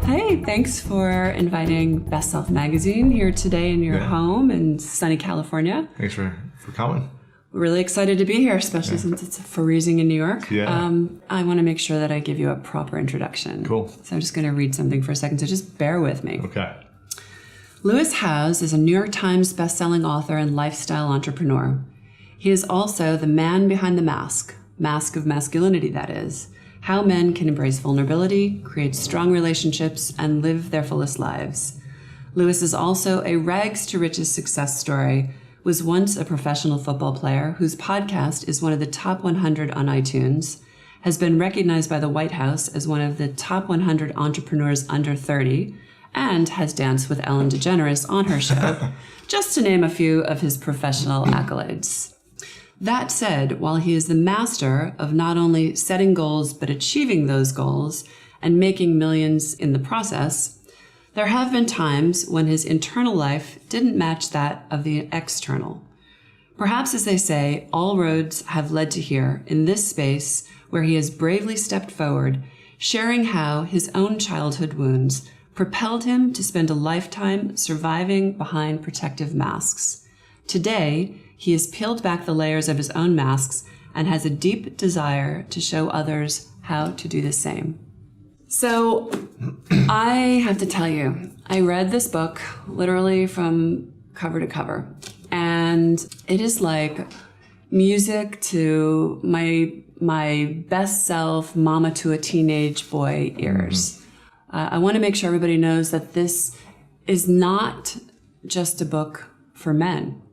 Hey, thanks for inviting Best Self Magazine here today in your home in sunny California. Thanks for coming. We're really excited to be here, especially since it's freezing in New York. Yeah. I want to make sure that I give you a proper introduction. Cool. So I'm just going to read something for a second, so just bear with me. Okay. Lewis Howes is a New York Times bestselling author and lifestyle entrepreneur. He is also the man behind the Mask of Masculinity, that is, how men can embrace vulnerability, create strong relationships, and live their fullest lives. Lewis is also a rags to riches success story, was once a professional football player whose podcast is one of the top 100 on iTunes, has been recognized by the White House as one of the top 100 entrepreneurs under 30, and has danced with Ellen DeGeneres on her show, just to name a few of his professional accolades. That said, while he is the master of not only setting goals but achieving those goals and making millions in the process, there have been times when his internal life didn't match that of the external. Perhaps, as they say, all roads have led to here, in this space where he has bravely stepped forward, sharing how his own childhood wounds propelled him to spend a lifetime surviving behind protective masks. Today, he has peeled back the layers of his own masks and has a deep desire to show others how to do the same. So I have to tell you, I read this book literally from cover to cover, and it is like music to my best self, mama to a teenage boy ears. I want to make sure everybody knows that this is not just a book for men,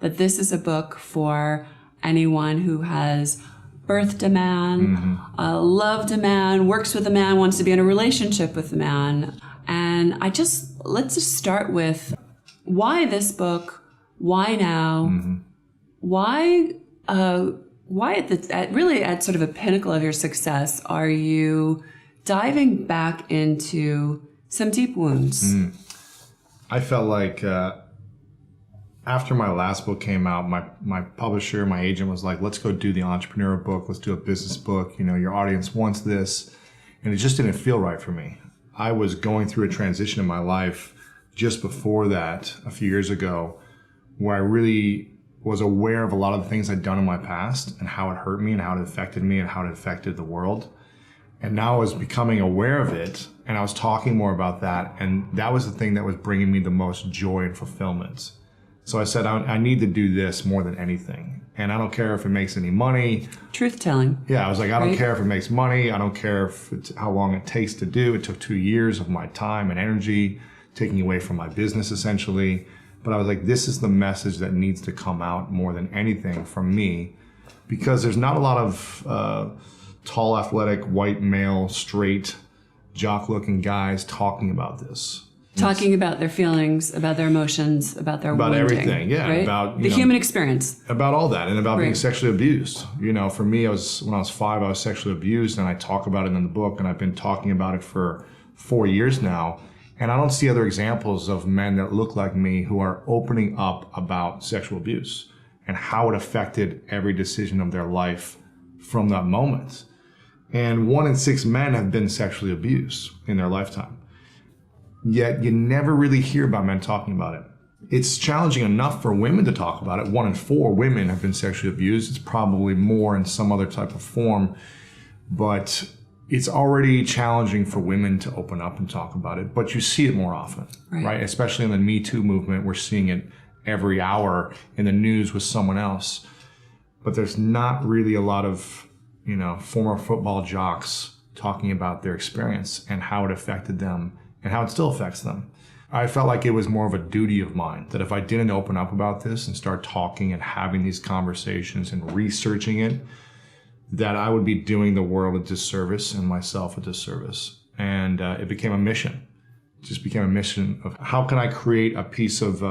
that this is a book for anyone who has birthed a man, loved a man, works with a man, wants to be in a relationship with a man. And let's just start with why this book, why now, why at sort of a pinnacle of your success are you diving back into some deep wounds? I felt like after my last book came out, my publisher, my agent was like, let's go do the entrepreneur book. Let's do a business book. You know, your audience wants this. And it just didn't feel right for me. I was going through a transition in my life just before that, a few years ago, where I really was aware of a lot of the things I'd done in my past and how it hurt me and how it affected me and how it affected the world. And now I was becoming aware of it, and I was talking more about that. And that was the thing that was bringing me the most joy and fulfillment. So I said, I need to do this more than anything. And I don't care if it makes any money. Truth telling. Yeah, I was like, I don't care if it makes money. I don't care if it's how long it takes to do. It took 2 years of my time and energy, taking away from my business essentially. But I was like, this is the message that needs to come out more than anything from me, because there's not a lot of tall, athletic, white male, straight, jock-looking guys talking about this. Talking about their feelings, about their emotions, about their about wounding, everything, yeah, right? about the human experience, about all that, and about being Right. sexually abused. You know, for me, when I was 5, I was sexually abused, and I talk about it in the book, and I've been talking about it for 4 years now. And I don't see other examples of men that look like me who are opening up about sexual abuse and how it affected every decision of their life from that moment. And 1 in 6 men have been sexually abused in their lifetime. Yet you never really hear about men talking about it. It's challenging enough for women to talk about it. 1 in 4 women have been sexually abused. It's probably more in some other type of form, but it's already challenging for women to open up and talk about it. But you see it more often, right? Especially in the Me Too movement, we're seeing it every hour in the news with someone else. But there's not really a lot of, former football jocks talking about their experience and how it affected them and how it still affects them. I felt like it was more of a duty of mine that if I didn't open up about this and start talking and having these conversations and researching it, that I would be doing the world a disservice and myself a disservice. And it became a mission. It just became a mission of how can I create a piece of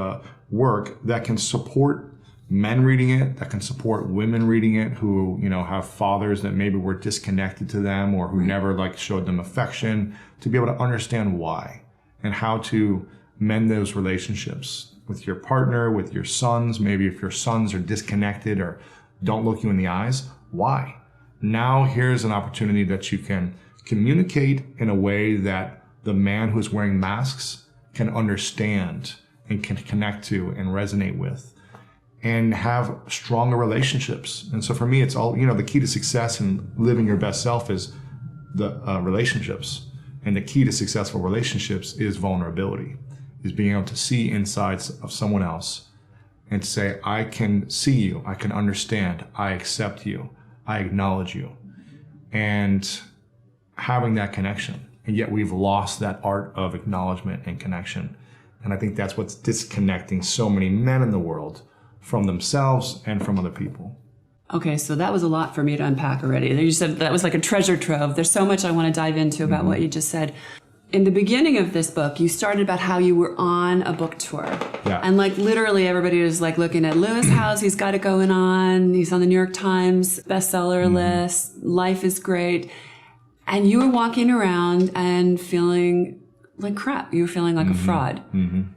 work that can support men reading it, that can support women reading it who, have fathers that maybe were disconnected to them or who never showed them affection, to be able to understand why and how to mend those relationships with your partner, with your sons. Maybe if your sons are disconnected or don't look you in the eyes, why? Now here's an opportunity that you can communicate in a way that the man who's wearing masks can understand and can connect to and resonate with and have stronger relationships. And so for me, it's all, the key to success in living your best self is the relationships. And the key to successful relationships is vulnerability, is being able to see insides of someone else and to say, I can see you, I can understand, I accept you, I acknowledge you, and having that connection. And yet we've lost that art of acknowledgement and connection. And I think that's what's disconnecting so many men in the world from themselves and from other people. Okay, so that was a lot for me to unpack already. You said that was like a treasure trove. There's so much I want to dive into about what you just said. In the beginning of this book, you started about how you were on a book tour. Yeah. And like literally everybody was like looking at Lewis Howes. He's got it going on. He's on the New York Times bestseller list. Life is great. And you were walking around and feeling like crap. You were feeling like a fraud.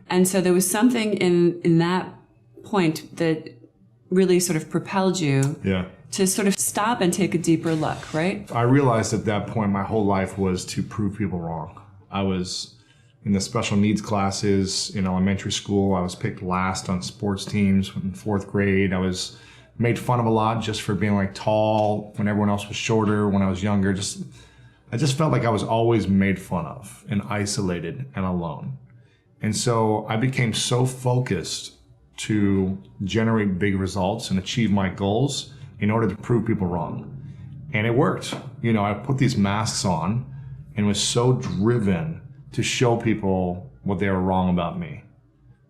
And so there was something in that point that really sort of propelled you to sort of stop and take a deeper look, right? I realized at that point my whole life was to prove people wrong. I was in the special needs classes in elementary school. I was picked last on sports teams in 4th grade. I was made fun of a lot just for being like tall when everyone else was shorter when I was younger. I just felt like I was always made fun of and isolated and alone. And so I became so focused to generate big results and achieve my goals in order to prove people wrong. And it worked. I put these masks on and was so driven to show people what they were wrong about me.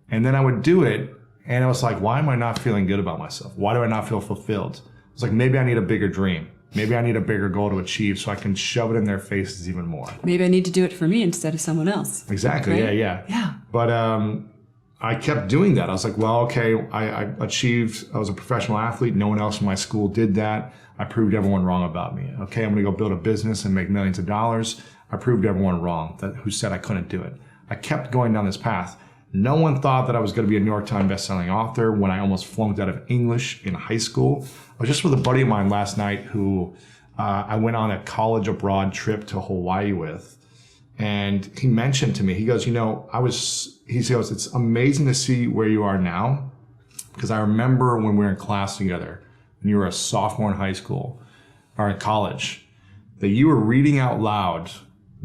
And then I would do it and I was like, why am I not feeling good about myself? Why do I not feel fulfilled? It's like, maybe I need a bigger dream. Maybe I need a bigger goal to achieve so I can shove it in their faces even more. Maybe I need to do it for me instead of someone else. Exactly, right? Yeah. But I kept doing that. I was like, well, okay, I was a professional athlete. No one else in my school did that. I proved everyone wrong about me. Okay, I'm gonna go build a business and make millions of dollars. I proved everyone wrong who said I couldn't do it. I kept going down this path. No one thought that I was gonna be a New York Times bestselling author when I almost flunked out of English in high school. I was just with a buddy of mine last night who I went on a college abroad trip to Hawaii with. And he mentioned to me, he goes, he goes, it's amazing to see where you are now. Because I remember when we were in class together, and you were a sophomore in high school or in college, that you were reading out loud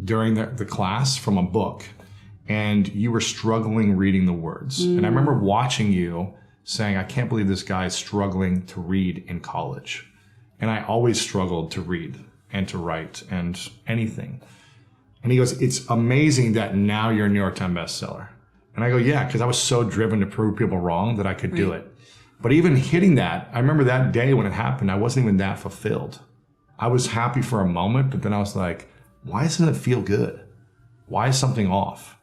during the class from a book and you were struggling reading the words. And I remember watching you saying, I can't believe this guy is struggling to read in college. And I always struggled to read and to write and anything. And he goes, it's amazing that now you're a New York Times bestseller. And I go, yeah, because I was so driven to prove people wrong that I could do it. But even hitting that, I remember that day when it happened, I wasn't even that fulfilled. I was happy for a moment, but then I was like, why doesn't it feel good? Why is something off?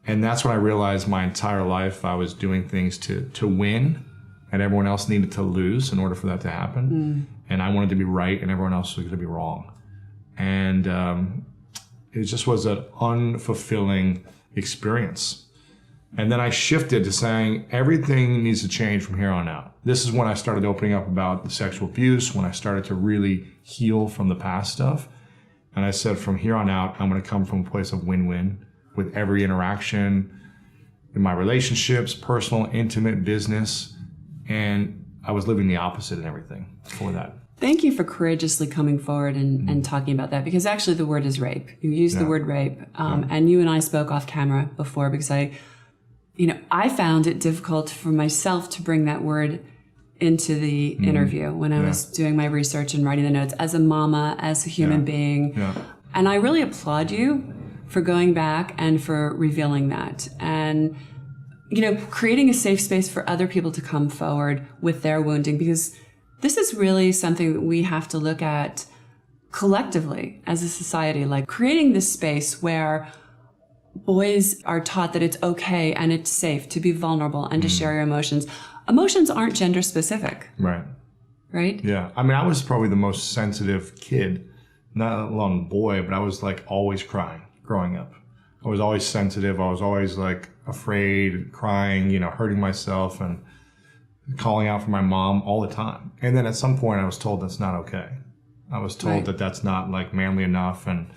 And that's when I realized my entire life I was doing things to win and everyone else needed to lose in order for that to happen. And I wanted to be right and everyone else was going to be wrong. And it just was an unfulfilling experience. And then I shifted to saying everything needs to change from here on out. This is when I started opening up about the sexual abuse, when I started to really heal from the past stuff. And I said, from here on out, I'm going to come from a place of win-win with every interaction in my relationships, personal, intimate, business. And I was living the opposite in everything before that. Thank you for courageously coming forward and talking about that, because actually the word is rape. You used the word rape. And you and I spoke off camera before because I found it difficult for myself to bring that word into the interview when I was doing my research and writing the notes as a mama, as a human being. And I really applaud you for going back and for revealing that. And, creating a safe space for other people to come forward with their wounding, because this is really something that we have to look at collectively as a society, like creating this space where boys are taught that it's okay and it's safe to be vulnerable and to share your emotions. Emotions aren't gender specific. Right? Yeah. I mean, I was probably the most sensitive kid, not alone boy, but I was like always crying growing up. I was always sensitive. I was always like afraid, crying, hurting myself and calling out for my mom all the time. And then at some point I was told that's not okay. I was told that that's not like manly enough. And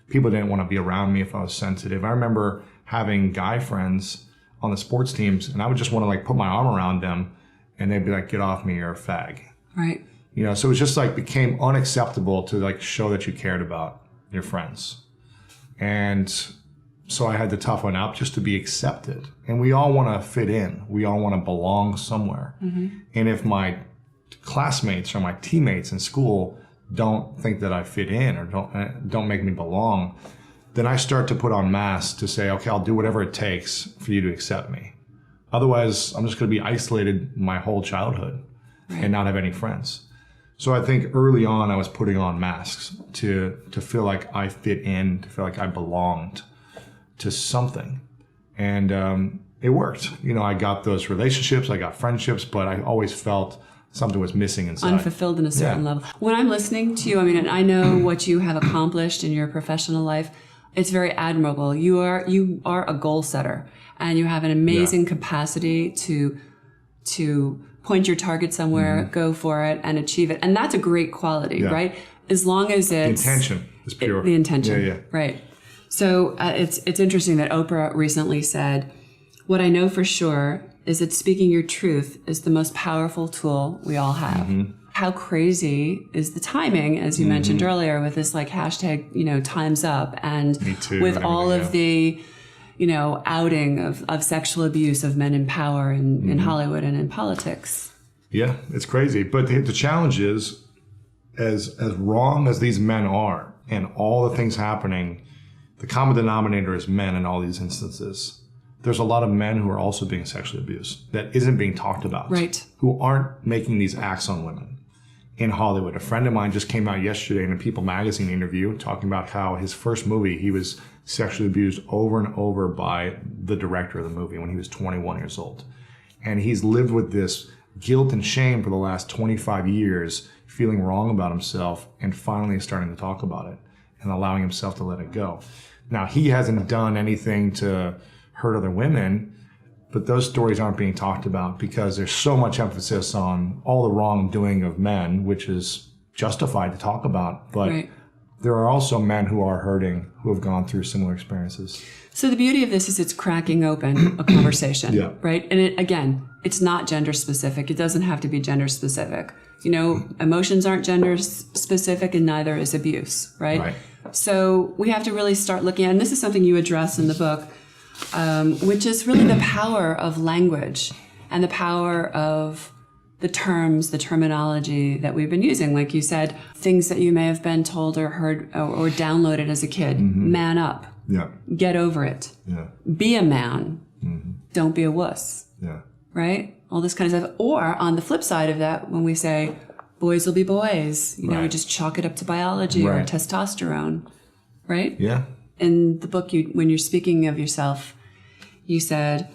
People didn't want to be around me if I was sensitive. I remember having guy friends on the sports teams, and I would just want to like put my arm around them, and they'd be like, "Get off me, you're a fag." Right. You know, so it was just like became unacceptable to like show that you cared about your friends. And so I had to toughen up just to be accepted. And we all want to fit in. We all want to belong somewhere. Mm-hmm. And if my classmates or my teammates in school don't think that I fit in or don't make me belong, then I start to put on masks to say, okay, I'll do whatever it takes for you to accept me. Otherwise, I'm just going to be isolated my whole childhood and not have any friends. So I think early on I was putting on masks to feel like I fit in, to feel like I belonged to something. And it worked. You know, I got those relationships, I got friendships, but I always felt something was missing inside. Unfulfilled in a certain level. When I'm listening to you, I mean, and I know what you have accomplished in your professional life. It's very admirable. You are a goal setter, and you have an amazing capacity to point your target somewhere, go for it, and achieve it. And that's a great quality, right? As long as it's... The intention is pure. The intention, right. So it's interesting that Oprah recently said, "What I know for sure is that speaking your truth is the most powerful tool we all have." Mm-hmm. How crazy is the timing, as you mentioned earlier, with this like hashtag, you know, time's up, and with all of the, you know, outing of sexual abuse of men in power in Hollywood and in politics. Yeah, it's crazy. But the challenge is, as wrong as these men are and all the things happening, the common denominator is men in all these instances. There's a lot of men who are also being sexually abused that isn't being talked about. Right. Who aren't making these acts on women. In Hollywood, a friend of mine just came out yesterday in a People magazine interview talking about how his first movie, he was sexually abused over and over by the director of the movie when he was 21 years old. And he's lived with this guilt and shame for the last 25 years, feeling wrong about himself, and finally starting to talk about it and allowing himself to let it go. Now, he hasn't done anything to hurt other women, but those stories aren't being talked about because there's so much emphasis on all the wrongdoing of men, which is justified to talk about. But there are also men who are hurting, who have gone through similar experiences. So the beauty of this is it's cracking open a conversation, right? And again, it's not gender specific. It doesn't have to be gender specific. You know, emotions aren't gender specific, and neither is abuse, right? So we have to really start looking at, and this is something you address in the book, which is really the power of language and the power of the terms, the terminology that we've been using. Like you said, things that you may have been told or heard or downloaded as a kid. Man up. Get over it. Be a man. Don't be a wuss. Right? All this kind of stuff. Or on the flip side of that, when we say boys will be boys, you know, we just chalk it up to biology or testosterone. Right? In the book, when you're speaking of yourself, you said,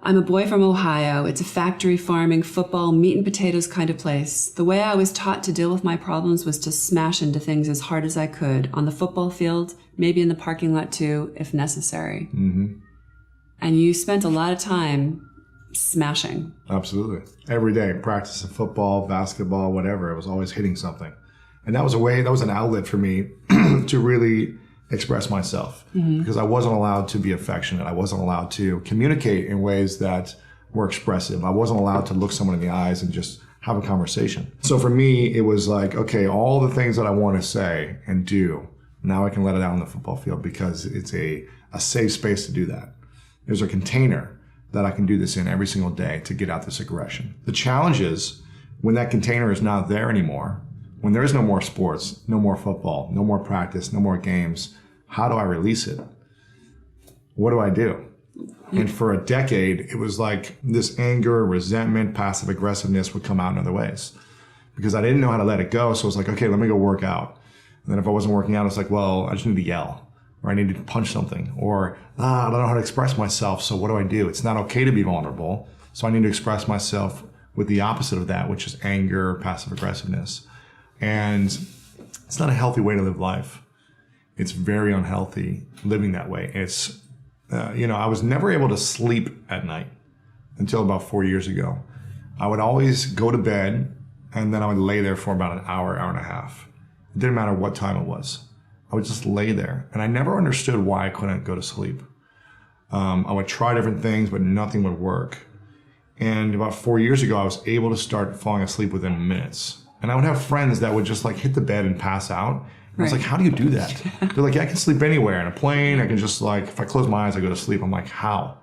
"I'm a boy from Ohio. It's a factory, farming, football, meat and potatoes kind of place. The way I was taught to deal with my problems was to smash into things as hard as I could, on the football field, maybe in the parking lot too, if necessary." And you spent a lot of time smashing. Absolutely. Every day, practicing football, basketball, whatever. I was always hitting something. And that was an outlet for me to really express myself, because I wasn't allowed to be affectionate. I wasn't allowed to communicate in ways that were expressive. I wasn't allowed to look someone in the eyes and just have a conversation. So for me, it was like, okay, all the things that I want to say and do, now I can let it out on the football field because it's a safe space to do that. There's a container that I can do this in every single day to get out this aggression. The challenge is when that container is not there anymore, when there is no more sports, no more football, no more practice, no more games, how do I release it? What do I do? And for a decade, it was like this anger, resentment, passive aggressiveness would come out in other ways because I didn't know how to let it go. So it was like, okay, let me go work out. And then if I wasn't working out, it's like, well, I just need to yell, or I need to punch something, or I don't know how to express myself. So what do I do? It's not okay to be vulnerable. So I need to express myself with the opposite of that, which is anger, passive aggressiveness. And it's not a healthy way to live life. It's very unhealthy living that way. It's, I was never able to sleep at night until about 4 years ago. I would always go to bed and then I would lay there for about an hour, hour and a half. It didn't matter what time it was. I would just lay there. And I never understood why I couldn't go to sleep. I would try different things, but nothing would work. And about 4 years ago, I was able to start falling asleep within minutes. And I would have friends that would just like hit the bed and pass out. And I was like, how do you do that? They're like, yeah, I can sleep anywhere. In a plane, I can just like, if I close my eyes, I go to sleep. I'm like, how?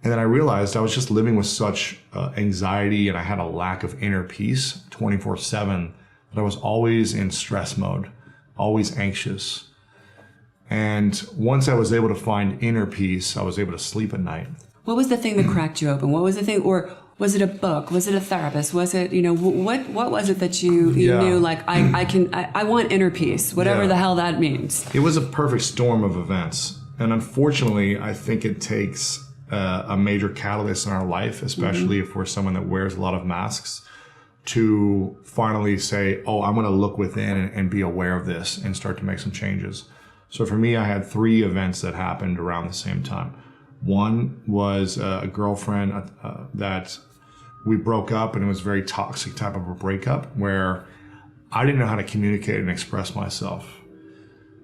And then I realized I was just living with such anxiety, and I had a lack of inner peace 24/7, that I was always in stress mode, always anxious. And once I was able to find inner peace, I was able to sleep at night. What was the thing that cracked you open? What was the thing, or was it a book? Was it a therapist? Was it, what was it that you knew, like, I want inner peace, whatever the hell that means? It was a perfect storm of events. And unfortunately, I think it takes a major catalyst in our life, especially if we're someone that wears a lot of masks, to finally say, oh, I'm going to look within and be aware of this and start to make some changes. So for me, I had 3 events that happened around the same time. One was a girlfriend that we broke up, and it was a very toxic type of a breakup where I didn't know how to communicate and express myself.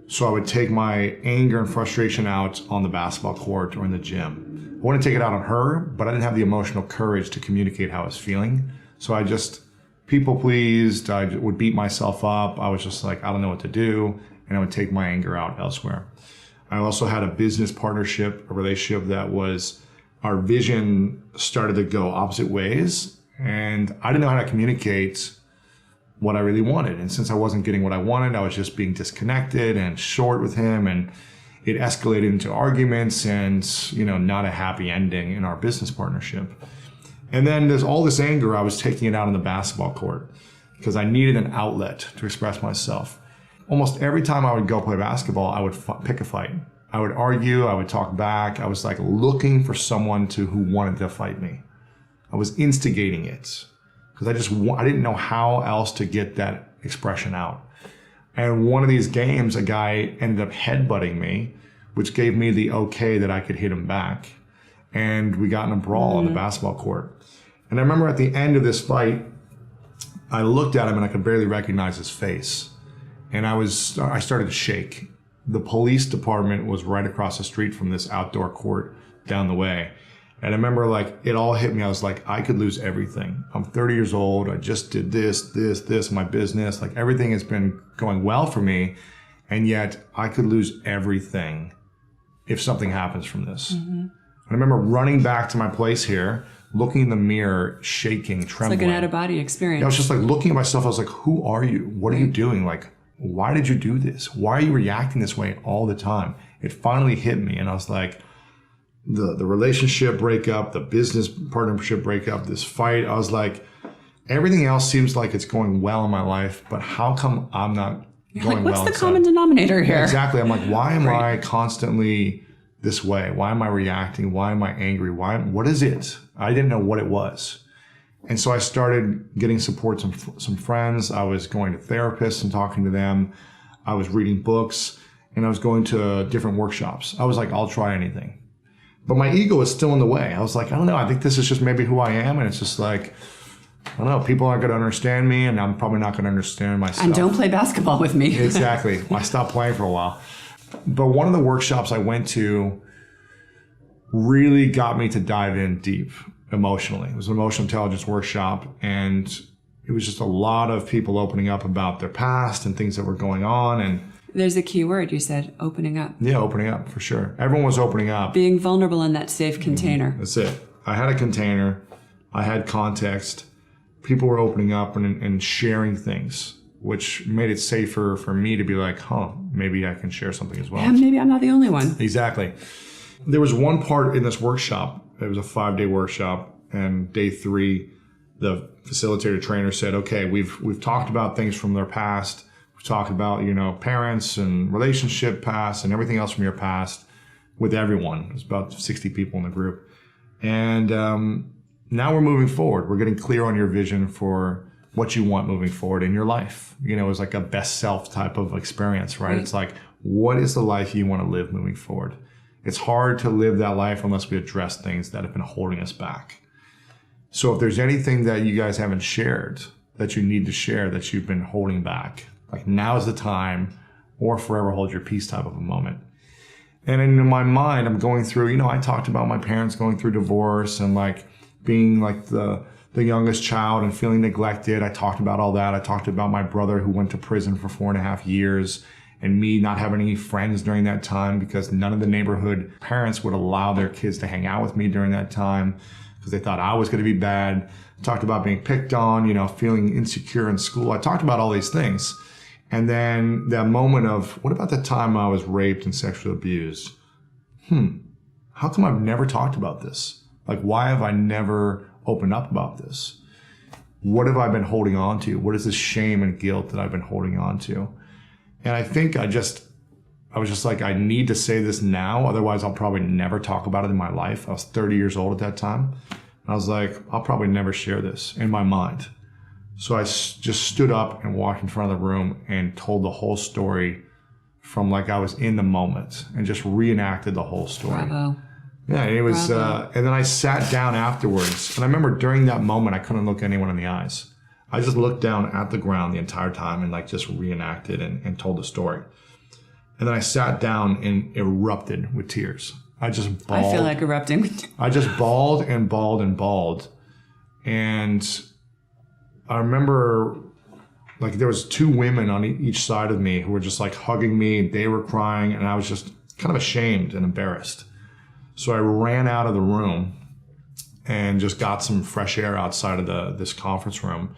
So I would take my anger and frustration out on the basketball court or in the gym. I wanted to take it out on her, but I didn't have the emotional courage to communicate how I was feeling. So I just people pleased. I would beat myself up. I was just like, I don't know what to do. And I would take my anger out elsewhere. I also had a business partnership, a relationship that was, our vision started to go opposite ways. And I didn't know how to communicate what I really wanted. And since I wasn't getting what I wanted, I was just being disconnected and short with him. And it escalated into arguments and, not a happy ending in our business partnership. And then there's all this anger. I was taking it out on the basketball court because I needed an outlet to express myself. Almost every time I would go play basketball, I would pick a fight. I would argue. I would talk back. I was like looking for someone who wanted to fight me. I was instigating it because I didn't know how else to get that expression out. And one of these games, a guy ended up headbutting me, which gave me the okay that I could hit him back. And we got in a brawl on the basketball court. And I remember at the end of this fight, I looked at him and I could barely recognize his face. And I started to shake. The police department was right across the street from this outdoor court down the way. And I remember it all hit me. I was like, I could lose everything. I'm 30 years old. I just did this, my business. Everything has been going well for me. And yet I could lose everything if something happens from this. Mm-hmm. I remember running back to my place here, looking in the mirror, shaking, trembling. It's like an out-of-body experience. I was just looking at myself. I was like, who are you? What are you doing? Why did you do this? Why are you reacting this way all the time? It finally hit me. And I was like, the relationship breakup, the business partnership breakup, this fight. I was like, everything else seems like it's going well in my life, but how come I'm not going well? What's the common denominator here? Yeah, exactly. I'm like, why am I constantly this way? Why am I reacting? Why am I angry? What is it? I didn't know what it was. And so I started getting support from some friends. I was going to therapists and talking to them. I was reading books and I was going to different workshops. I was like, I'll try anything. But my ego was still in the way. I was like, I don't know. I think this is just maybe who I am. And it's just like, I don't know. People aren't going to understand me and I'm probably not going to understand myself. And don't play basketball with me. Exactly. I stopped playing for a while. But one of the workshops I went to really got me to dive in deep emotionally. It was an emotional intelligence workshop, and it was just a lot of people opening up about their past and things that were going on. And there's a key word you said, opening up. Yeah, opening up for sure. Everyone was opening up. Being vulnerable in that safe container. That's it. I had a container. I had context. People were opening up and sharing things, which made it safer for me to be like, maybe I can share something as well. Yeah, maybe I'm not the only one. Exactly. There was one part in this workshop. It was a 5-day workshop, and day 3, the facilitator trainer said, okay, we've talked about things from their past. We've talked about, parents and relationship past and everything else from your past with everyone. It was about 60 people in the group. And now we're moving forward. We're getting clear on your vision for what you want moving forward in your life. It was like a best self type of experience, right? It's like, what is the life you want to live moving forward? It's hard to live that life unless we address things that have been holding us back. So if there's anything that you guys haven't shared that you need to share that you've been holding back, now is the time. or forever hold your peace type of a moment. And in my mind, I'm going through, I talked about my parents going through divorce and like being like the youngest child and feeling neglected. I talked about all that. I talked about my brother who went to prison for 4.5 years and me not having any friends during that time because none of the neighborhood parents would allow their kids to hang out with me during that time because they thought I was going to be bad. I talked about being picked on, feeling insecure in school. I talked about all these things. And then that moment of, what about the time I was raped and sexually abused? How come I've never talked about this? Like, why have I never opened up about this? What have I been holding on to? What is this shame and guilt that I've been holding on to? And I think I was just like, I need to say this now. Otherwise, I'll probably never talk about it in my life. I was 30 years old at that time. And I was like, I'll probably never share this in my mind. So I just stood up and walked in front of the room and told the whole story from like I was in the moment and just reenacted the whole story. Bravo. Yeah, and it was, and then I sat down afterwards. And I remember during that moment, I couldn't look anyone in the eyes. I just looked down at the ground the entire time and like just reenacted and told the story. And then I sat down and erupted with tears. I just bawled. I feel like erupting with tears. I just bawled and bawled and bawled. And I remember like there was 2 women on each side of me who were just like hugging me. They were crying and I was just kind of ashamed and embarrassed. So I ran out of the room and just got some fresh air outside of this conference room.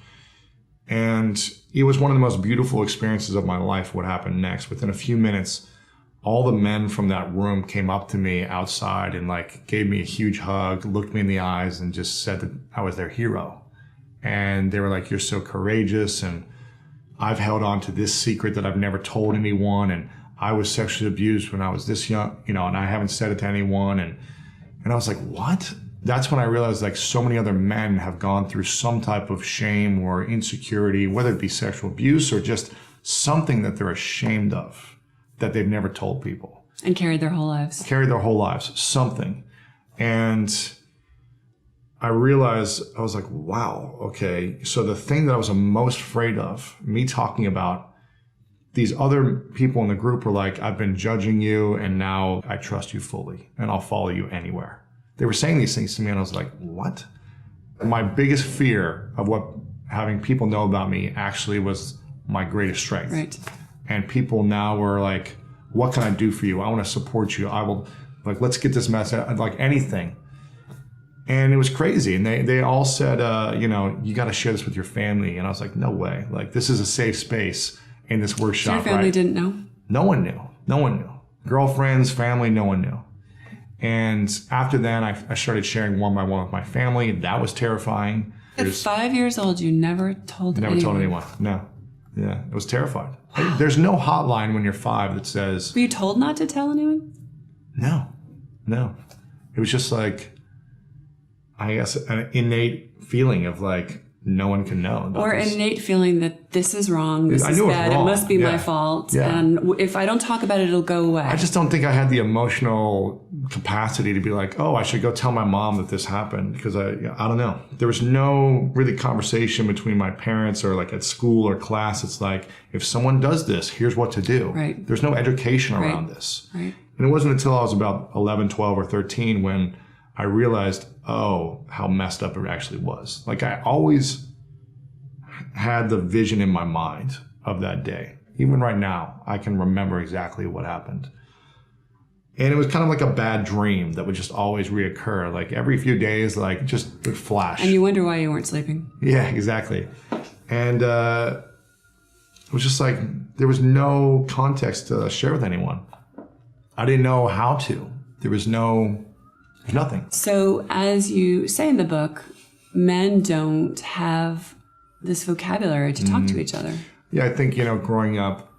And it was one of the most beautiful experiences of my life, what happened next. Within a few minutes, all the men from that room came up to me outside and like gave me a huge hug, looked me in the eyes and just said that I was their hero. And they were like, you're so courageous. And I've held on to this secret that I've never told anyone. And I was sexually abused when I was this young, and I haven't said it to anyone. And I was like, what? That's when I realized like so many other men have gone through some type of shame or insecurity, whether it be sexual abuse or just something that they're ashamed of that they've never told people. And carried their whole lives. Something. And I realized, I was like, wow, okay. So the thing that I was most afraid of, me talking about, these other people in the group were like, I've been judging you and now I trust you fully and I'll follow you anywhere. They were saying these things to me and I was like, what? My biggest fear of what having people know about me actually was my greatest strength. Right. And people now were like, what can I do for you? I want to support you. I will, like, let's get this message, like anything. And it was crazy. And they all said, you got to share this with your family. And I was like, no way. Like, this is a safe space in this workshop. So your family didn't know? No one knew. Girlfriends, family, no one knew. And after then, I started sharing one by one with my family. That was terrifying. At 5 years old, you never told anyone? Never told anyone, no. Yeah, I was terrified. There's no hotline when you're 5 that says... Were you told not to tell anyone? No. It was just like, I guess, an innate feeling of like, no one can know. Or an innate feeling that this is wrong, this is bad, it must be my fault. Yeah. And if I don't talk about it, it'll go away. I just don't think I had the emotional capacity to be like, oh, I should go tell my mom that this happened. Because I don't know. There was no really conversation between my parents or like at school or class. It's like, if someone does this, here's what to do. Right. There's no education around this. Right. And it wasn't until I was about 11, 12, or 13 when I realized, oh, how messed up it actually was. Like, I always had the vision in my mind of that day. Even right now, I can remember exactly what happened. And it was kind of like a bad dream that would just always reoccur. Like, every few days, like, just would flash. And you wonder why you weren't sleeping. Yeah, exactly. And it was just like, there was no context to share with anyone. I didn't know how to. There was nothing. So as you say in the book, men don't have this vocabulary to talk to each other. Yeah, I think, growing up,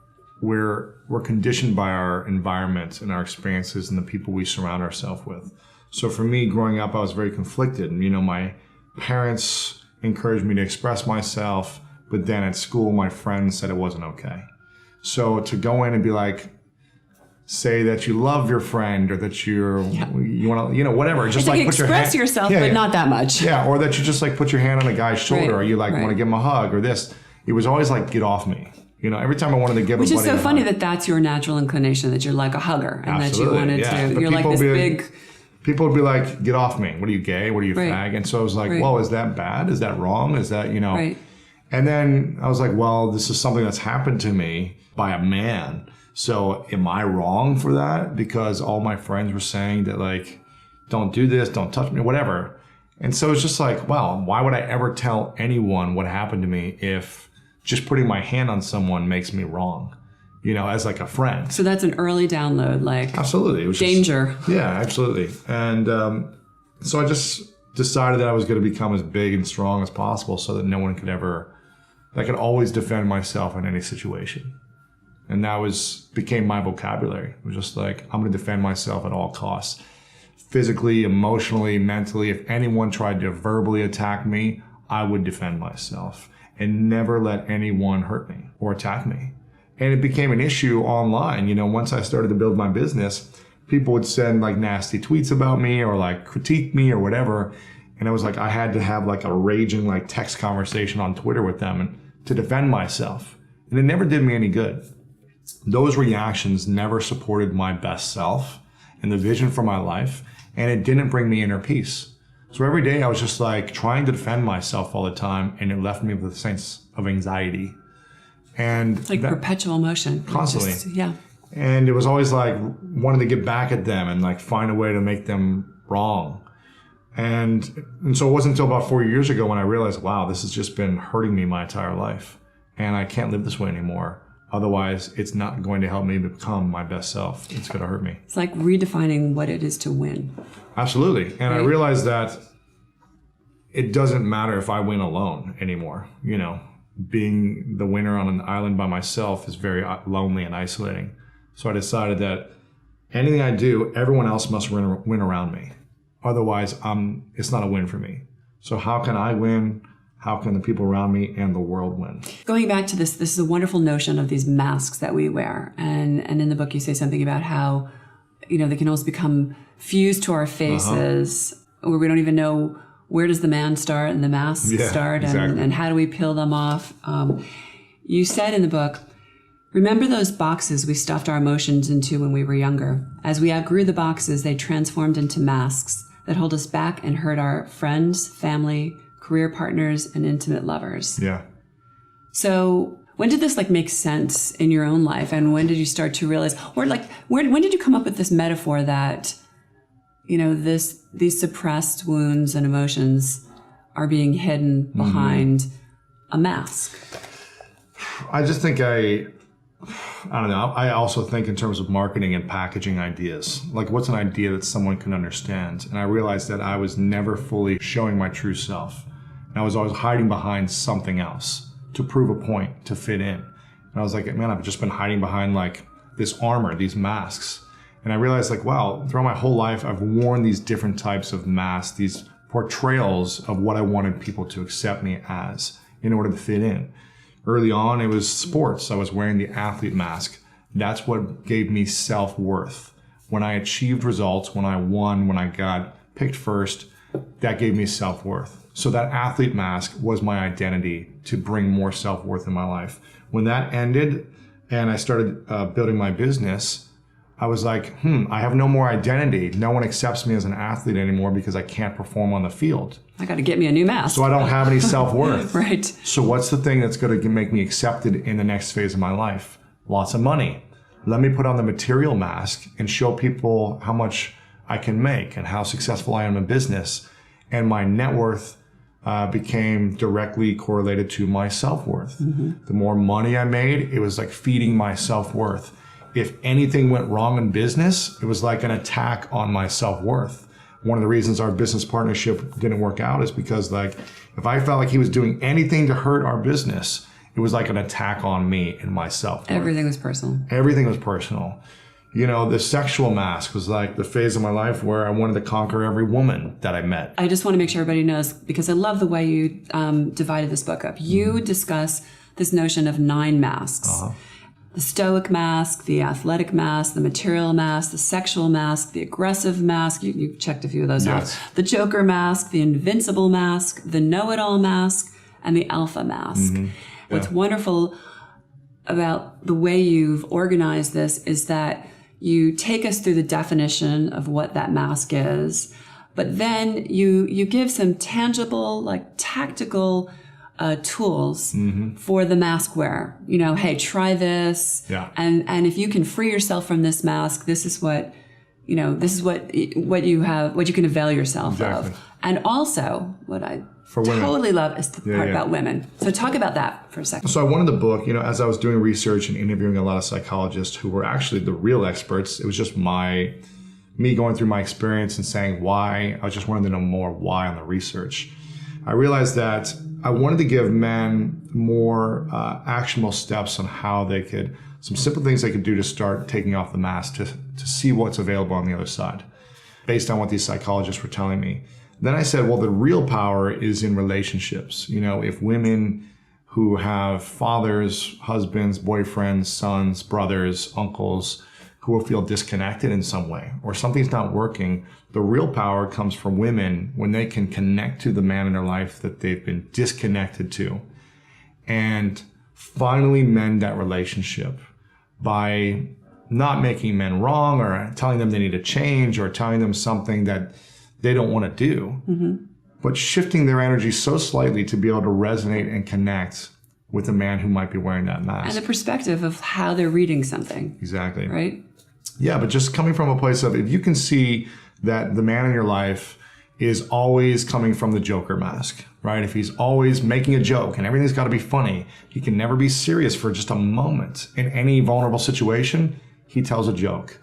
we're conditioned by our environment and our experiences and the people we surround ourselves with. So for me, growing up, I was very conflicted. And, my parents encouraged me to express myself, but then at school, my friends said it wasn't okay. So to go in and be like, say that you love your friend or that you want to, whatever. Just like put your hand, express yourself, but not that much. Yeah, or that you just like put your hand on a guy's shoulder, right. or you like want to give him a hug or this. It was always like, get off me. You know, every time I wanted to give a buddy Which is so a funny hug. that that's your natural inclination, that you're like a hugger, and Absolutely, that you wanted yeah. to. But You're like people this would be big. People would be like, get off me. What are you, gay? What are you, Right. fag? And so I was like, Right. well, is that bad? Is that wrong? Is that, you know? Right. And then I was like, well, this is something that's happened to me by a man. So am I wrong for that? Because all my friends were saying that, like, don't do this, don't touch me, whatever. And so it's just like, wow, why would I ever tell anyone what happened to me if just putting my hand on someone makes me wrong, you know, as like a friend? So that's an early download, like Absolutely. It was danger. Yeah, absolutely. And so I just decided that I was going to become as big and strong as possible so that no one could ever, I could always defend myself in any situation. And that became my vocabulary. It was just like, I'm going to defend myself at all costs. Physically, emotionally, mentally. If anyone tried to verbally attack me, I would defend myself and never let anyone hurt me or attack me. And it became an issue online. You know, once I started to build my business, people would send like nasty tweets about me or like critique me or whatever. And it was like, I had to have like a raging like text conversation on Twitter with them and to defend myself. And it never did me any good. Those reactions never supported my best self and the vision for my life. And it didn't bring me inner peace. So every day I was just like trying to defend myself all the time. And it left me with a sense of anxiety. And Like perpetual motion. Constantly. Yeah. And it was always like wanting to get back at them and like find a way to make them wrong. And so it wasn't until about 4 years ago when I realized, wow, this has just been hurting me my entire life. And I can't live this way anymore. Otherwise, it's not going to help me become my best self. It's going to hurt me. It's like redefining what it is to win. Absolutely. And Right. I realized that it doesn't matter if I win alone anymore. You know, being the winner on an island by myself is very lonely and isolating. So I decided that anything I do, everyone else must win around me. Otherwise, it's not a win for me. So how can I win? How can the people around me and the world win? Going back to this is a wonderful notion of these masks that we wear. And in the book, you say something about how, you know, they can almost become fused to our faces, where we don't even know where does the man start and the mask start, exactly. and how do we peel them off. You said in the book, remember those boxes we stuffed our emotions into when we were younger. As we outgrew the boxes, they transformed into masks that hold us back and hurt our friends, family, career partners, and intimate lovers. Yeah. So when did this like make sense in your own life? And when did you start to realize, or like, when did you come up with this metaphor that, you know, these suppressed wounds and emotions are being hidden behind a mask? I just think I don't know. I also think in terms of marketing and packaging ideas. Like, what's an idea that someone can understand? And I realized that I was never fully showing my true self. And I was always hiding behind something else to prove a point, to fit in. And I was like, man, I've just been hiding behind like this armor, these masks. And I realized like, wow, throughout my whole life, I've worn these different types of masks, these portrayals of what I wanted people to accept me as in order to fit in. Early on, it was sports. I was wearing the athlete mask. That's what gave me self-worth. When I achieved results, when I won, when I got picked first, that gave me self-worth. So that athlete mask was my identity to bring more self-worth in my life. When that ended and I started building my business, I was like, I have no more identity. No one accepts me as an athlete anymore because I can't perform on the field. I got to get me a new mask. So I don't have any self-worth. Right. So what's the thing that's going to make me accepted in the next phase of my life? Lots of money. Let me put on the material mask and show people how much I can make and how successful I am in business. And my net worth became directly correlated to my self-worth. The more money I made, it was like feeding my self-worth. If anything went wrong in business, it was like an attack on my self-worth. One of the reasons our business partnership didn't work out is because like, if I felt like he was doing anything to hurt our business, it was like an attack on me and my self-worth. Everything was personal. Everything was personal. You know, the sexual mask was like the phase of my life where I wanted to conquer every woman that I met. I just want to make sure everybody knows, because I love the way you divided this book up. You discuss this notion of 9 masks. The stoic mask, the athletic mask, the material mask, the sexual mask, the aggressive mask. You checked a few of those out. The joker mask, the invincible mask, the know-it-all mask, and the alpha mask. What's wonderful about the way you've organized this is that you take us through the definition of what that mask is, but then you give some tangible, like tactical tools for the mask wearer. You know, hey, try this. Yeah. And if you can free yourself from this mask, this is what, you know, this is what you have, what you can avail yourself of. And also what I totally love is the part about women. So talk about that for a second. So I wanted the book, you know, as I was doing research and interviewing a lot of psychologists who were actually the real experts, it was just me going through my experience and saying why. I just wanted to know more why on the research. I realized that I wanted to give men more actionable steps on how they could, some simple things they could do to start taking off the mask to see what's available on the other side, based on what these psychologists were telling me. Then I said, well, the real power is in relationships. You know, if women who have fathers, husbands, boyfriends, sons, brothers, uncles, who will feel disconnected in some way, or something's not working, the real power comes from women when they can connect to the man in their life that they've been disconnected to and finally mend that relationship by not making men wrong or telling them they need to change or telling them something that they don't want to do, but shifting their energy so slightly to be able to resonate and connect with a man who might be wearing that mask. And the perspective of how they're reading something. Exactly. Right? Yeah, but just coming from a place of, if you can see that the man in your life is always coming from the Joker mask, right? If he's always making a joke and everything's got to be funny, he can never be serious for just a moment. In any vulnerable situation, he tells a joke.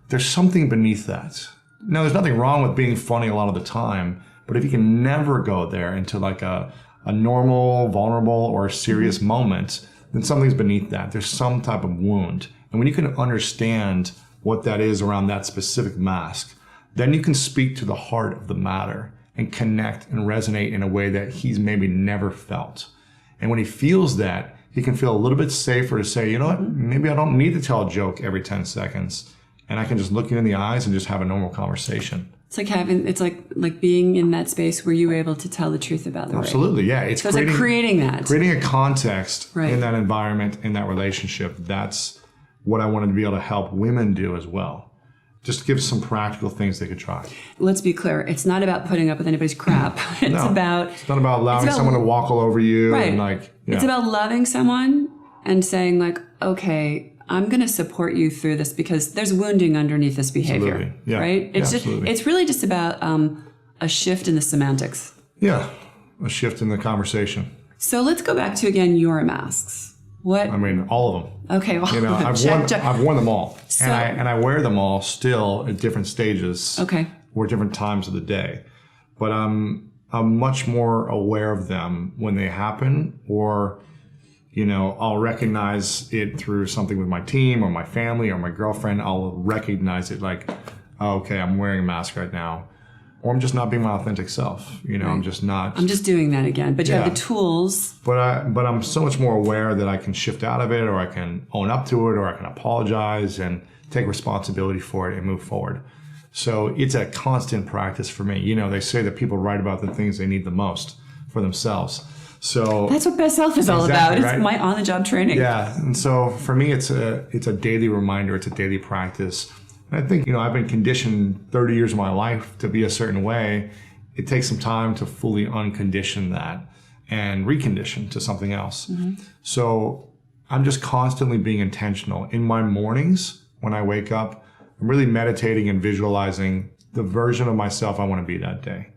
There's something beneath that. Now, there's nothing wrong with being funny a lot of the time, but if you can never go there into like a normal, vulnerable, or serious moment, then something's beneath that. There's some type of wound. And when you can understand what that is around that specific mask, then you can speak to the heart of the matter and connect and resonate in a way that he's maybe never felt. And when he feels that, he can feel a little bit safer to say, you know what, maybe I don't need to tell a joke every 10 seconds. And I can just look you in the eyes and just have a normal conversation. It's like being in that space where you were able to tell the truth about the Absolutely, yeah. It's like creating that. Creating a context in that environment, in that relationship. That's what I wanted to be able to help women do as well. Just to give some practical things they could try. Let's be clear. It's not about putting up with anybody's crap. It's not about allowing someone to walk all over you. Right. And It's about loving someone and saying like, okay, I'm going to support you through this because there's wounding underneath this behavior. Absolutely. Yeah. Right? It's really just about a shift in the semantics. Yeah. A shift in the conversation. So let's go back to, again, your masks. What? I mean, all of them. Okay, well, you know, I've worn them all, so, and I wear them all still at different stages, or different times of the day. But I'm much more aware of them when they happen, or you know, I'll recognize it through something with my team or my family or my girlfriend. I'll recognize it like, oh, okay, I'm wearing a mask right now. Or I'm just not being my authentic self. You know, I'm just doing that again. But you have the tools. But I'm so much more aware that I can shift out of it, or I can own up to it, or I can apologize and take responsibility for it and move forward. So it's a constant practice for me. You know, they say that people write about the things they need the most for themselves. So that's what Best Self is all about. It's my on-the-job training. Yeah. And so for me, it's a daily reminder. It's a daily practice. I think, you know, I've been conditioned 30 years of my life to be a certain way. It takes some time to fully uncondition that and recondition to something else. So I'm just constantly being intentional. In my mornings, when I wake up, I'm really meditating and visualizing the version of myself I want to be that day.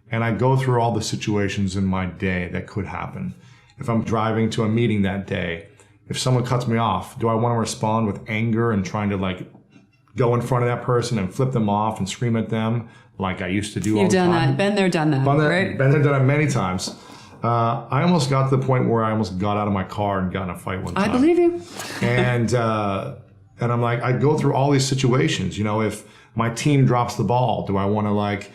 And I go through all the situations in my day that could happen. If I'm driving to a meeting that day, if someone cuts me off, do I want to respond with anger and trying to go in front of that person and flip them off and scream at them like I used to do all the time? You've done that. Been there, done that. Right? Been there, done it many times. I almost got to the point where I almost got out of my car and got in a fight one time. I believe you. And I'm like, I go through all these situations. You know, if my team drops the ball, do I want to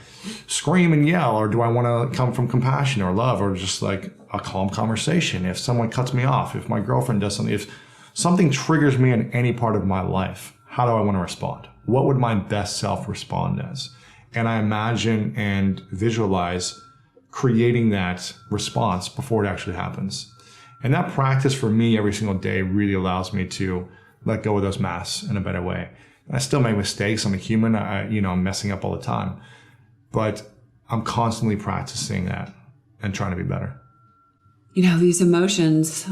scream and yell, or do I want to come from compassion or love, or just a calm conversation? If someone cuts me off, if my girlfriend does something, if something triggers me in any part of my life, how do I want to respond? What would my best self respond as? And I imagine and visualize creating that response before it actually happens. And that practice for me every single day really allows me to let go of those masks in a better way. I still make mistakes. I'm a human. I'm messing up all the time. But I'm constantly practicing that and trying to be better. These emotions,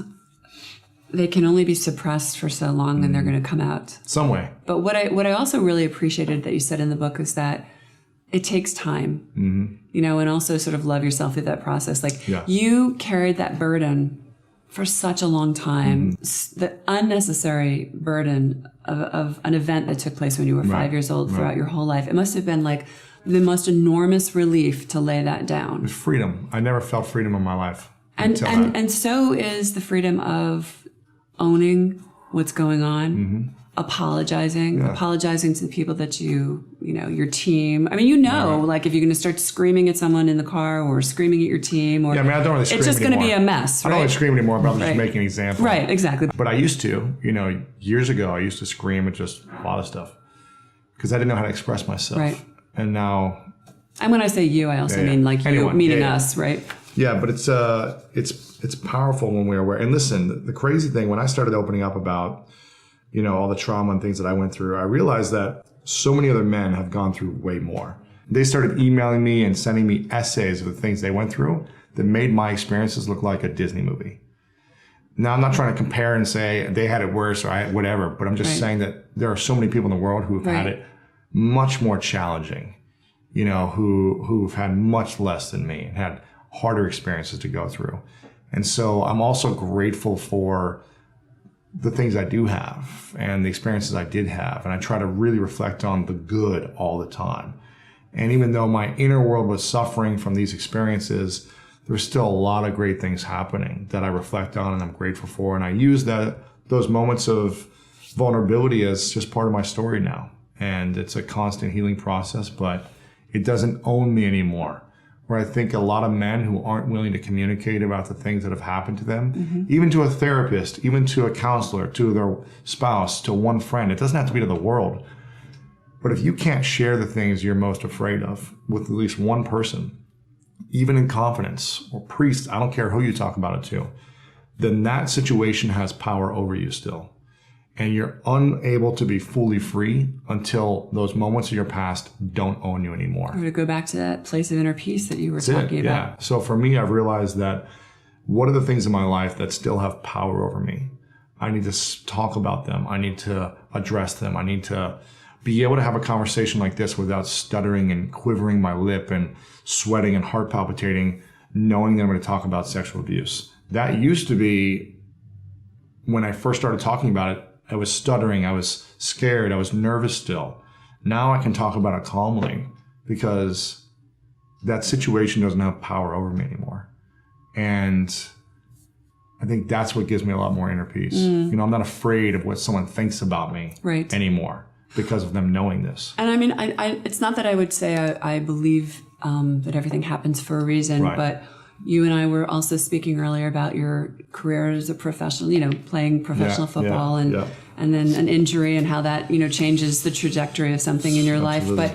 they can only be suppressed for so long and they're going to come out. Some way. But what I also really appreciated that you said in the book is that it takes time, and also sort of love yourself through that process. You carried that burden for such a long time, the unnecessary burden of an event that took place when you were 5 years old throughout your whole life. It must have been like the most enormous relief to lay that down. It's freedom. I never felt freedom in my life. And so is the freedom of owning what's going on, apologizing to the people that your team. I mean, like if you're going to start screaming at someone in the car or screaming at your team, or I don't really scream it's just going to be a mess, right? I don't really scream anymore, but I'm just making an example. Right, exactly. But I used to, years ago, I used to scream at just a lot of stuff because I didn't know how to express myself. Right. And now. And when I say you, I also mean like anyone, you, meaning us, right? Yeah, but it's powerful when we're aware. And listen, the crazy thing, when I started opening up about, all the trauma and things that I went through, I realized that so many other men have gone through way more. They started emailing me and sending me essays of the things they went through that made my experiences look like a Disney movie. Now, I'm not trying to compare and say they had it worse or I had whatever, but I'm just saying that there are so many people in the world who have had it much more challenging, who've had much less than me and had harder experiences to go through. And so I'm also grateful for the things I do have and the experiences I did have. And I try to really reflect on the good all the time. And even though my inner world was suffering from these experiences, there's still a lot of great things happening that I reflect on and I'm grateful for. And I use those moments of vulnerability as just part of my story now. And it's a constant healing process, but it doesn't own me anymore. Where I think a lot of men who aren't willing to communicate about the things that have happened to them, even to a therapist, even to a counselor, to their spouse, to one friend, it doesn't have to be to the world. But if you can't share the things you're most afraid of with at least one person, even in confidence, or priest, I don't care who you talk about it to, then that situation has power over you still. And you're unable to be fully free until those moments of your past don't own you anymore. Or to go back to that place of inner peace that you were talking about. Yeah. So for me, I've realized that what are the things in my life that still have power over me? I need to talk about them. I need to address them. I need to be able to have a conversation like this without stuttering and quivering my lip and sweating and heart palpitating, knowing that I'm going to talk about sexual abuse. That used to be, when I first started talking about it, I was stuttering, I was scared, I was nervous still. Now I can talk about it calmly because that situation doesn't have power over me anymore. And I think that's what gives me a lot more inner peace. I'm not afraid of what someone thinks about me anymore because of them knowing this. And I mean, I it's not that I would say I believe that everything happens for a reason, but you and I were also speaking earlier about your career as a professional, playing professional football and then an injury and how that, changes the trajectory of something in your life. But,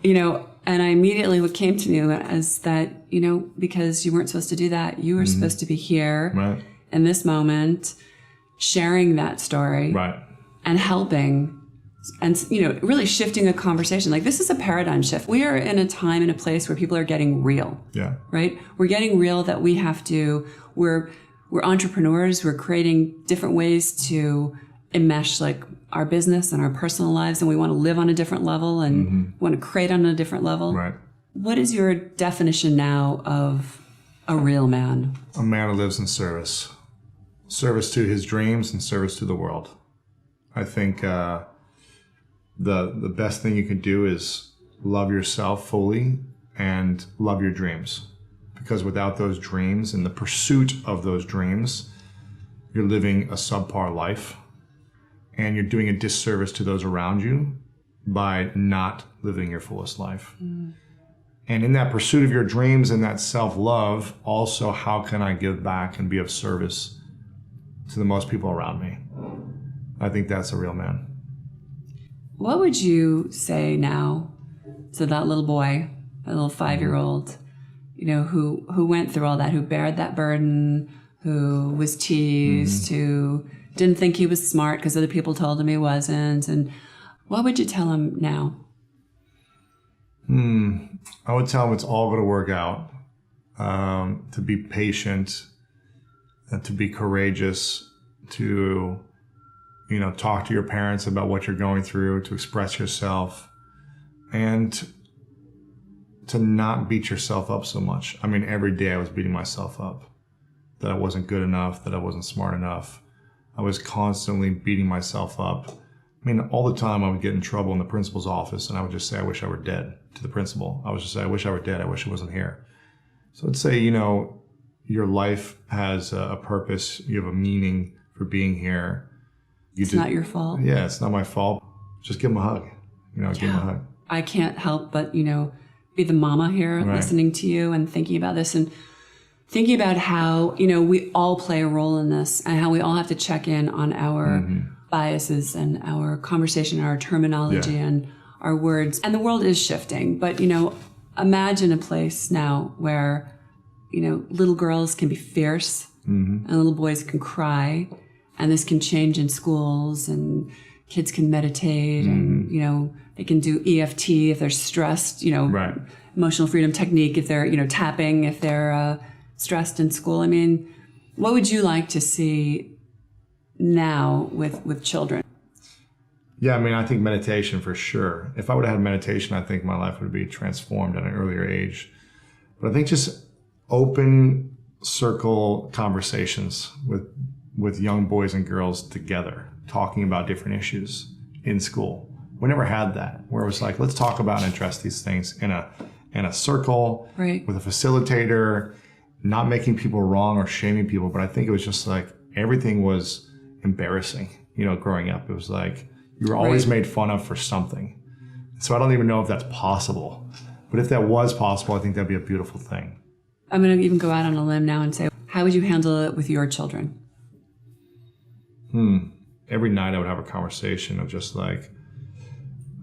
and I immediately, what came to me is that, because you weren't supposed to do that, you were supposed to be here in this moment, sharing that story and helping and, really shifting a conversation. Like, this is a paradigm shift. We are in a time and a place where people are getting real. Yeah. Right? We're getting real that we have to, we're entrepreneurs. We're creating different ways to enmesh like our business and our personal lives. And we want to live on a different level and want to create on a different level. Right. What is your definition now of a real man? A man who lives in service. Service to his dreams and service to the world. I think, the best thing you can do is love yourself fully and love your dreams. Because without those dreams and the pursuit of those dreams, you're living a subpar life and you're doing a disservice to those around you by not living your fullest life. And in that pursuit of your dreams and that self-love, also, how can I give back and be of service to the most people around me? I think that's a real man. What would you say now to that little boy, that little 5-year-old, who went through all that, who bared that burden, who was teased, who didn't think he was smart because other people told him he wasn't. And what would you tell him now? I would tell him it's all going to work out, to be patient, and to be courageous, to, talk to your parents about what you're going through, to express yourself, and to not beat yourself up so much. I mean, every day I was beating myself up, that I wasn't good enough, that I wasn't smart enough. I was constantly beating myself up. I mean, all the time I would get in trouble in the principal's office, and I would just say, I wish I were dead to the principal. I would just say, I wish I were dead. I wish I wasn't here. So I'd say, your life has a purpose. You have a meaning for being here. It's not your fault. Yeah, it's not my fault. Just give him a hug. Give him a hug. I can't help but, be the mama here, listening to you and thinking about this and thinking about how, we all play a role in this and how we all have to check in on our biases and our conversation, our terminology and our words. And the world is shifting, but, imagine a place now where, little girls can be fierce and little boys can cry, and this can change in schools, and kids can meditate and, they can do EFT if they're stressed, emotional freedom technique if they're, tapping if they're stressed in school. I mean, what would you like to see now with children? Yeah, I mean, I think meditation for sure. If I would have had meditation, I think my life would be transformed at an earlier age. But I think just open circle conversations with young boys and girls together, talking about different issues in school. We never had that, where it was like, let's talk about and address these things in a circle with a facilitator, not making people wrong or shaming people. But I think it was just like everything was embarrassing, growing up. It was like you were always made fun of for something. So I don't even know if that's possible. But if that was possible, I think that'd be a beautiful thing. I'm going to even go out on a limb now and say, how would you handle it with your children? Every night I would have a conversation of just like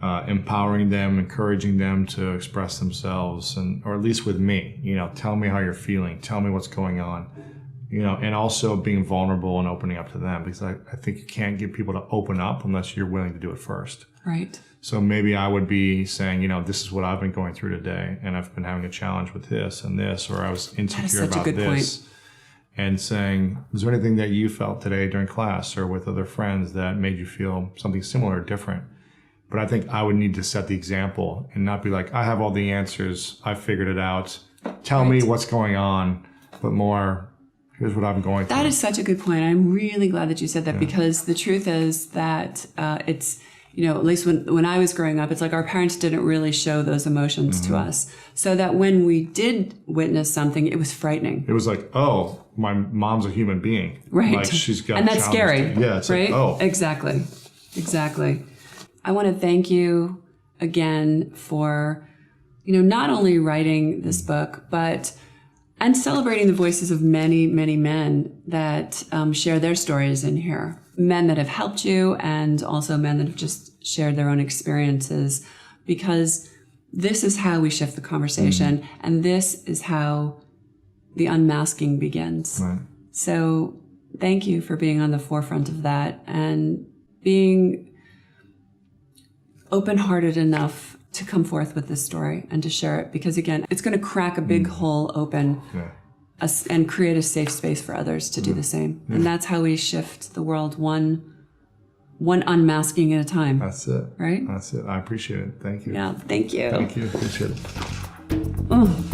empowering them, encouraging them to express themselves, or at least with me, tell me how you're feeling, tell me what's going on, and also being vulnerable and opening up to them, because I think you can't get people to open up unless you're willing to do it first. Right. So maybe I would be saying, this is what I've been going through today, and I've been having a challenge with this and this, or I was insecure about this. Point. And saying, is there anything that you felt today during class or with other friends that made you feel something similar or different? But I think I would need to set the example and not be like, I have all the answers, I figured it out, tell me what's going on, but more, here's what I'm going through. That is such a good point. I'm really glad that you said that, because the truth is that it's, at least when I was growing up, it's like our parents didn't really show those emotions to us. So that when we did witness something, it was frightening. It was like, oh, my mom's a human being. Right. Like she's got and that's scary. Yeah, it's right? like, oh. Exactly. I want to thank you again for, not only writing this book, and celebrating the voices of many, many men that share their stories in here. Men that have helped you, and also men that have just shared their own experiences, because this is how we shift the conversation, and this is how the unmasking begins. Right. So thank you for being on the forefront of that and being open-hearted enough to come forth with this story and to share it, because again, it's going to crack a big hole open and create a safe space for others to do the same. And that's how we shift the world, one unmasking at a time. That's it. Right? That's it. I appreciate it. Thank you. Yeah, thank you. Thank you. Appreciate it. Oh.